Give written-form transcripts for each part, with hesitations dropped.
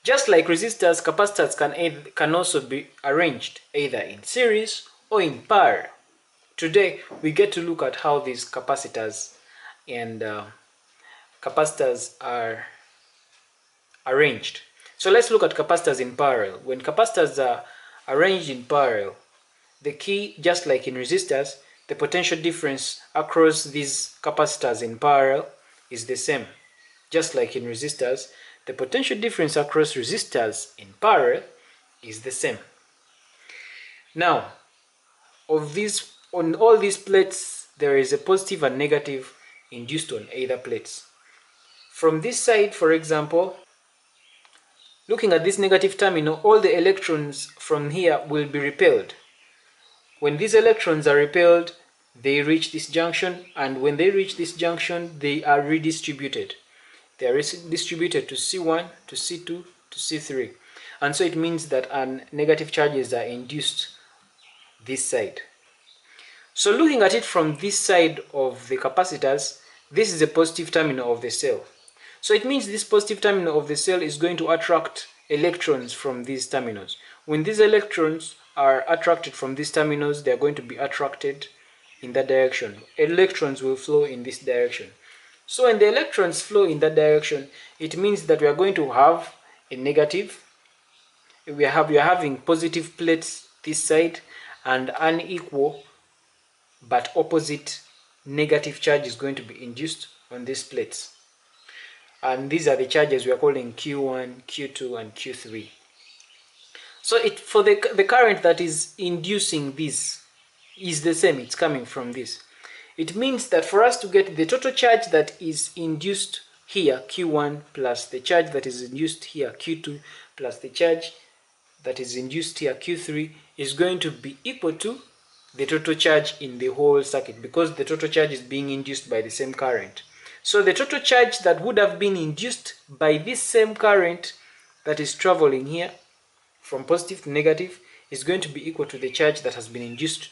Just like resistors, capacitors can also be arranged either in series or in parallel. Today we get to look at how these capacitors and capacitors are arranged. So let's look at capacitors in parallel. When capacitors are arranged in parallel, the key, just like in resistors, the potential difference across these capacitors in parallel is the same. Just like in resistors, the potential difference across resistors in parallel is the same. Now, on all these plates, there is a positive and negative induced on either plates. From this side, for example, looking at this negative terminal, all the electrons from here will be repelled. When these electrons are repelled, they reach this junction, and when they reach this junction, they are redistributed. They are distributed to C1, to C2, to C3. And so it means that negative charges are induced this side. So looking at it from this side of the capacitors, this is a positive terminal of the cell. So it means this positive terminal of the cell is going to attract electrons from these terminals. When these electrons are attracted from these terminals, they are going to be attracted in that direction. Electrons will flow in this direction. So when the electrons flow in that direction, it means that we are going to have a negative. We are having positive plates this side and unequal but opposite negative charge is going to be induced on these plates. And these are the charges we are calling Q1, Q2, and Q3. So for the current that is inducing this is the same, it's coming from this. It means that for us to get the total charge that is induced here, Q1, plus the charge that is induced here, Q2, plus the charge that is induced here, Q3, is going to be equal to the total charge in the whole circuit, because the total charge is being induced by the same current. So the total charge that would have been induced by this same current that is traveling here from positive to negative is going to be equal to the charge that has been induced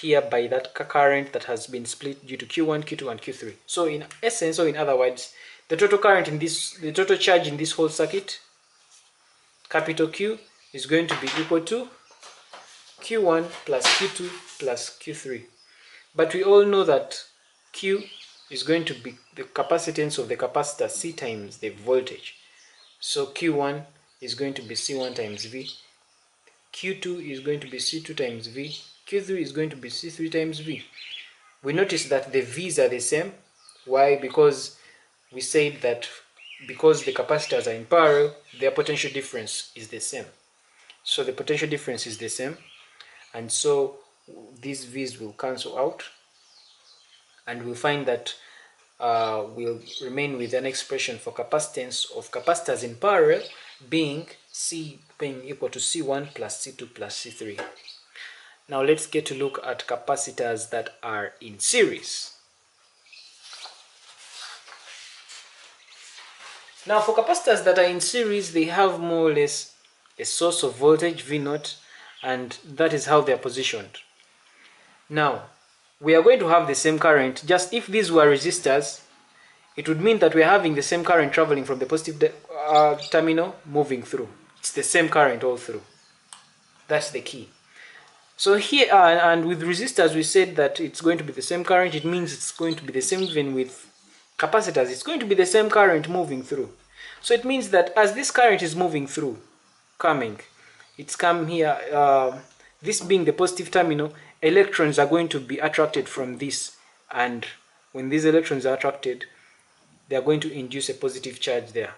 here by that current that has been split due to Q1, Q2, and Q3. So in essence, or in other words, the total current in the total charge in this whole circuit, capital Q, is going to be equal to Q1 plus Q2 plus Q3. But we all know that Q is going to be the capacitance of the capacitor, C times the voltage. So Q1 is going to be C1 times V, Q2 is going to be C2 times V, Q3 is going to be C3 times V. We notice that the V's are the same. Why? Because we said that because the capacitors are in parallel, their potential difference is the same. So the potential difference is the same, and so these V's will cancel out, and we'll find that we'll remain with an expression for capacitance of capacitors in parallel being C being equal to C1 plus C2 plus C3. Now let's get to look at capacitors that are in series. Now for capacitors that are in series, they have more or less a source of voltage V0, and that is how they are positioned. Now we are going to have the same current. Just if these were resistors, it would mean that we are having the same current traveling from the positive terminal moving through. It's the same current all through. That's the key. So here, and with resistors, we said that it's going to be the same current. It means it's going to be the same even with capacitors. It's going to be the same current moving through. So it means that as this current is moving through, it's come here, this being the positive terminal, electrons are going to be attracted from this, and when these electrons are attracted, they are going to induce a positive charge there.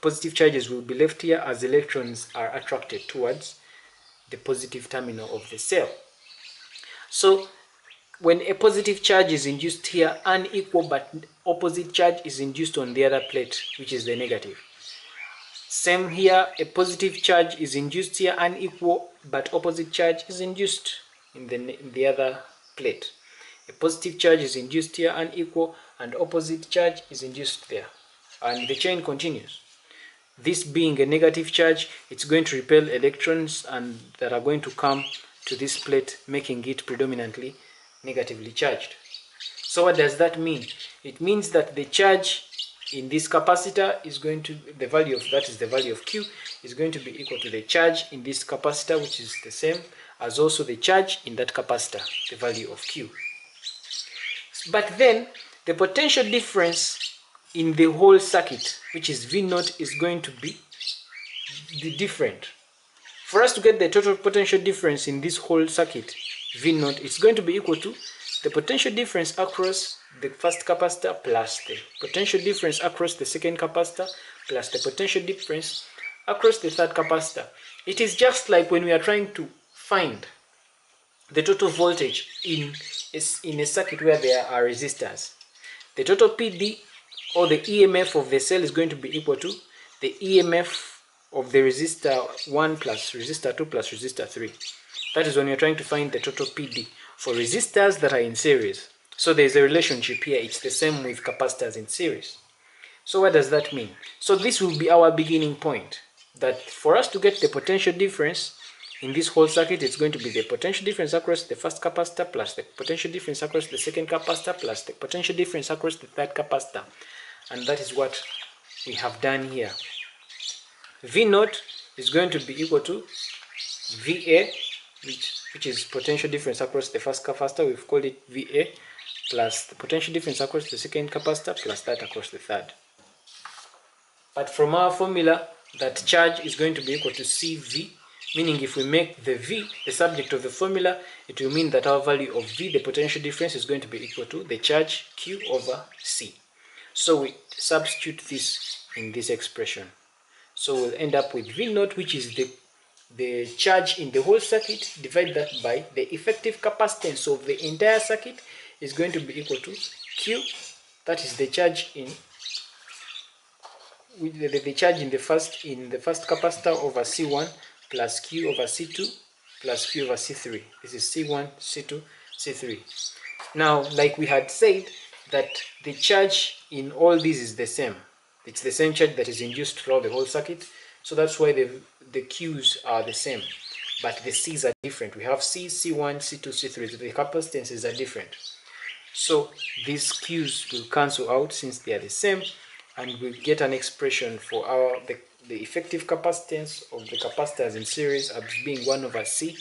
Positive charges will be left here as electrons are attracted towards the positive terminal of the cell. So when a positive charge is induced here, unequal but opposite charge is induced on the other plate, which is the negative. Same here, a positive charge is induced here, unequal but opposite charge is induced in the other plate. A positive charge is induced here, unequal, and opposite charge is induced there. And the chain continues. This being a negative charge, it's going to repel electrons and that are going to come to this plate, making it predominantly negatively charged. So what does that mean? It means that the charge in this capacitor is going to, the value of that is the value of Q, is going to be equal to the charge in this capacitor, which is the same as also the charge in that capacitor, the value of Q. But then the potential difference in the whole circuit, which is V0, is going to be different. For us to get the total potential difference in this whole circuit, V0, it's going to be equal to the potential difference across the first capacitor plus the potential difference across the second capacitor plus the potential difference across the third capacitor. It is just like when we are trying to find the total voltage in a circuit where there are resistors. The total PD, or the EMF of the cell, is going to be equal to the EMF of the resistor 1 plus resistor 2 plus resistor 3. That is when you're trying to find the total PD for resistors that are in series. So there's a relationship here. It's the same with capacitors in series. So what does that mean? So this will be our beginning point, that for us to get the potential difference in this whole circuit, it's going to be the potential difference across the first capacitor plus the potential difference across the second capacitor plus the potential difference across the third capacitor. And that is what we have done here. V0 is going to be equal to VA, which is potential difference across the first capacitor. We've called it VA, plus the potential difference across the second capacitor plus that across the third. But from our formula, that charge is going to be equal to CV, meaning if we make the V the subject of the formula, it will mean that our value of V, the potential difference, is going to be equal to the charge Q over C. So we substitute this in this expression. So we'll end up with V0, which is the charge in the whole circuit, divide that by the effective capacitance of the entire circuit, is going to be equal to Q, that is the charge in the charge in the first capacitor, over C1 plus Q over C2 plus Q over C3. This is C1, C2, C3. Now, like we had said, that the charge in all these is the same. It's the same charge that is induced throughout the whole circuit. So that's why the Q's are the same, but the C's are different. We have C, C1, C2, C3. The capacitances are different. So these Q's will cancel out since they are the same, and we'll get an expression for the effective capacitance of the capacitors in series as being 1 over C,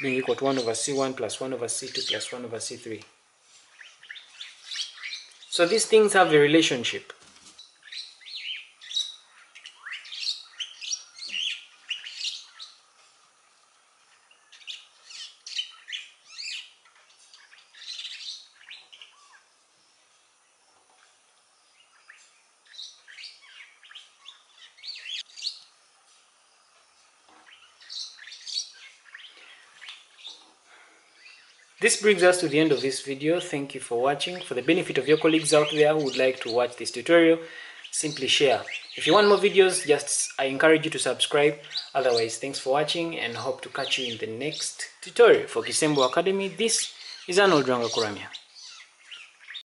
being equal to 1 over C1 plus 1 over C2 plus 1 over C3. So these things have a relationship. This brings us to the end of this video. Thank you for watching. For the benefit of your colleagues out there who would like to watch this tutorial, simply share. If you want more videos, I encourage you to subscribe. Otherwise, thanks for watching and hope to catch you in the next tutorial. For Kisembo Academy, this is Arnold Ranga Kuramya.